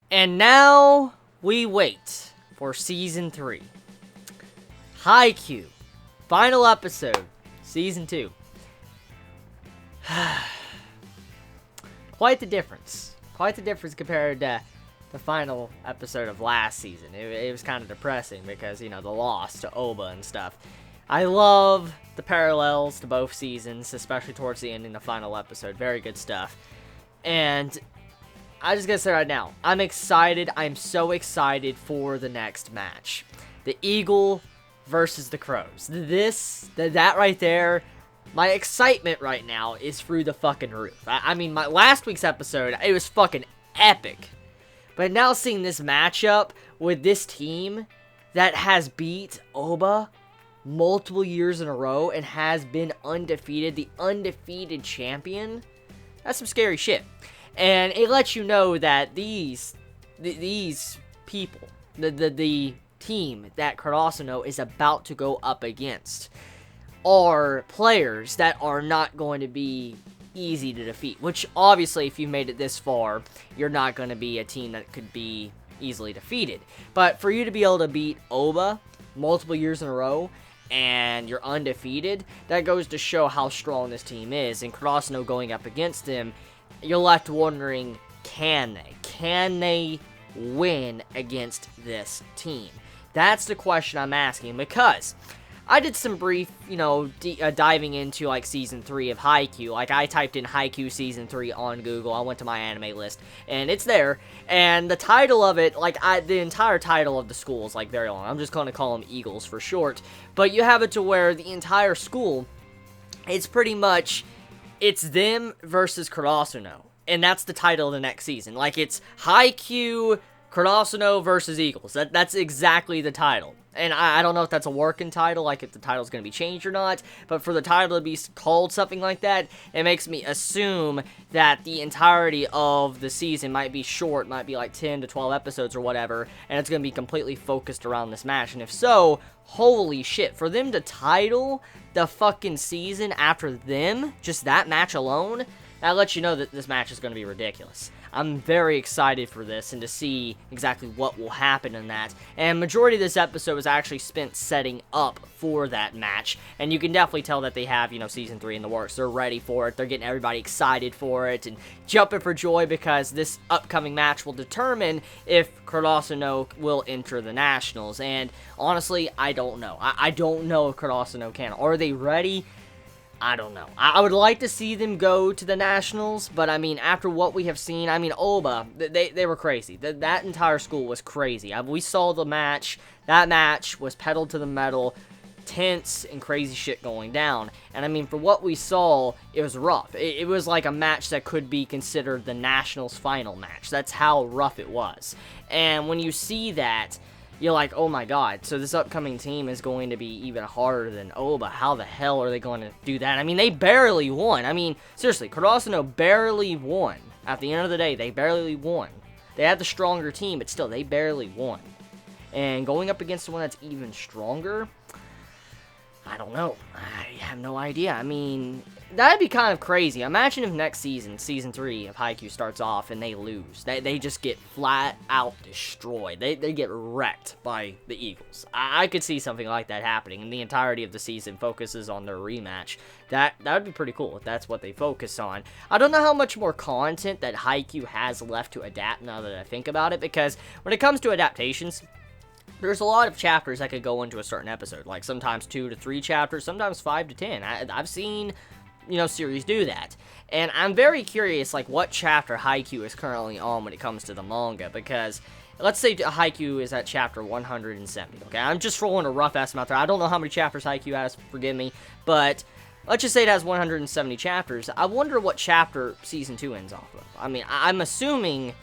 And now we wait for Season 3. Haikyuu. Final episode. Season 2. Quite the difference. Quite the difference compared to the final episode of last season. It was kind of depressing because, you know, the loss to Oba and stuff. I love the parallels to both seasons, especially towards the end in the final episode. Very good stuff. And I just gotta say right now, I'm excited. I'm so excited for the next match. The Eagle versus the Crows. That right there, my excitement right now is through the fucking roof. I mean, my last week's episode, it was fucking epic. But now seeing this matchup with this team that has beat Oba multiple years in a row and has been undefeated, the undefeated champion, that's some scary shit. And it lets you know that these people, the team that Karasuno is about to go up against, are players that are not going to be easy to defeat. Which, obviously, if you made it this far, you're not going to be a team that could be easily defeated. But for you to be able to beat Oba multiple years in a row, and you're undefeated, that goes to show how strong this team is. And Karasuno going up against them, you're left wondering, can they? Can they win against this team? That's the question I'm asking, because I did some brief, diving into, like, Season 3 of Haikyuu. Like, I typed in Haikyuu Season 3 on Google. I went to my anime list, and it's there. And the title of it, the entire title of the school is, like, very long. I'm just going to call them Eagles for short. But you have it to where the entire school, it's pretty much, it's them versus Karasuno. And that's the title of the next season. Like, it's Haikyuu, Karasuno versus Eagles. That's exactly the title. And I don't know if that's a working title, like if the title's going to be changed or not, but for the title to be called something like that, it makes me assume that the entirety of the season might be short, might be like 10 to 12 episodes or whatever, and it's going to be completely focused around this match. And if so, holy shit, for them to title the fucking season after them, just that match alone, that lets you know that this match is going to be ridiculous. I'm very excited for this and to see exactly what will happen in that. And majority of this episode was actually spent setting up for that match. And you can definitely tell that they have, Season 3 in the works. They're ready for it. They're getting everybody excited for it and jumping for joy because this upcoming match will determine if Karasuno will enter the Nationals. And honestly, I don't know. I don't know if Karasuno can. Are they ready? I don't know. I would like to see them go to the Nationals, but I mean, after what we have seen, I mean, Oba, they were crazy. That entire school was crazy. We saw the match. That match was pedal to the metal, tense and crazy shit going down. And I mean, for what we saw, it was rough. It was like a match that could be considered the Nationals final match. That's how rough it was. And when you see that, you're like, oh my god, so this upcoming team is going to be even harder than Oba. How the hell are they going to do that? I mean, they barely won. I mean, seriously, Karasuno barely won. At the end of the day, they barely won. They had the stronger team, but still, they barely won. And going up against someone that's even stronger, I don't know. I have no idea. I mean, that'd be kind of crazy. Imagine if next season, Season 3 of Haikyuu starts off and they lose. They just get flat out destroyed. They get wrecked by the Eagles. I could see something like that happening, and the entirety of the season focuses on their rematch. That would be pretty cool if that's what they focus on. I don't know how much more content that Haikyuu has left to adapt now that I think about it, because when it comes to adaptations, there's a lot of chapters that could go into a certain episode, like sometimes 2 to 3 chapters, sometimes 5 to 10. I've seen, series do that. And I'm very curious, like, what chapter Haikyuu is currently on when it comes to the manga, because let's say Haikyuu is at chapter 170, okay? I'm just throwing a rough estimate out there. I don't know how many chapters Haikyuu has, forgive me, but let's just say it has 170 chapters. I wonder what chapter Season 2 ends off of. I mean, I'm assuming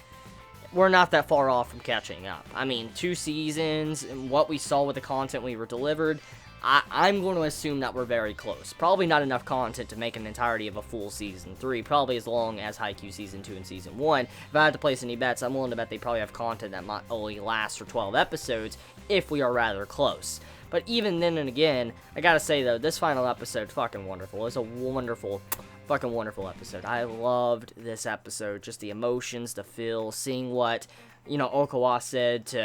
we're not that far off from catching up. I mean, 2 seasons, and what we saw with the content we were delivered, I'm going to assume that we're very close. Probably not enough content to make an entirety of a full Season 3, probably as long as Haikyuu Season 2 and Season 1. If I had to place any bets, I'm willing to bet they probably have content that might only last for 12 episodes, if we are rather close. But even then and again, I gotta say though, this final episode, fucking wonderful. It's a wonderful, fucking wonderful episode. I loved this episode. Just the emotions, the feel, seeing what, Okawa said to,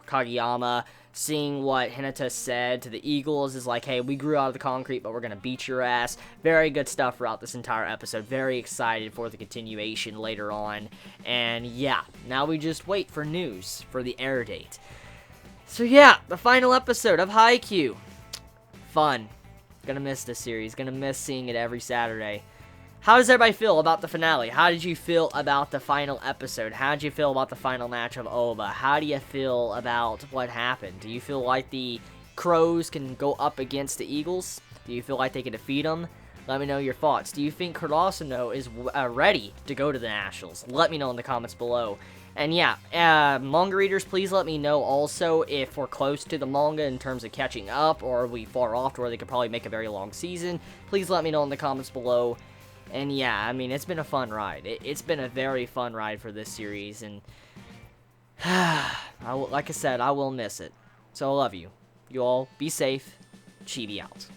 Kageyama, seeing what Hinata said to the Eagles is like, hey, we grew out of the concrete, but we're going to beat your ass. Very good stuff throughout this entire episode. Very excited for the continuation later on. And yeah, now we just wait for news for the air date. So yeah, the final episode of Haikyuu. Fun. Gonna miss this series. Gonna miss seeing it every Saturday. How does everybody feel about the finale? How did you feel about the final episode? How did you feel about the final match of Oba? How do you feel about what happened? Do you feel like the Crows can go up against the Eagles? Do you feel like they can defeat them? Let me know your thoughts. Do you think Kurasuno is ready to go to the Nationals? Let me know in the comments below. And yeah, manga readers, please let me know also if we're close to the manga in terms of catching up, or are we far off to where they could probably make a very long season. Please let me know in the comments below. And yeah, I mean, it's been a fun ride. It's been a very fun ride for this series, and like I said, I will miss it. So I love you. You all be safe. Chibi out.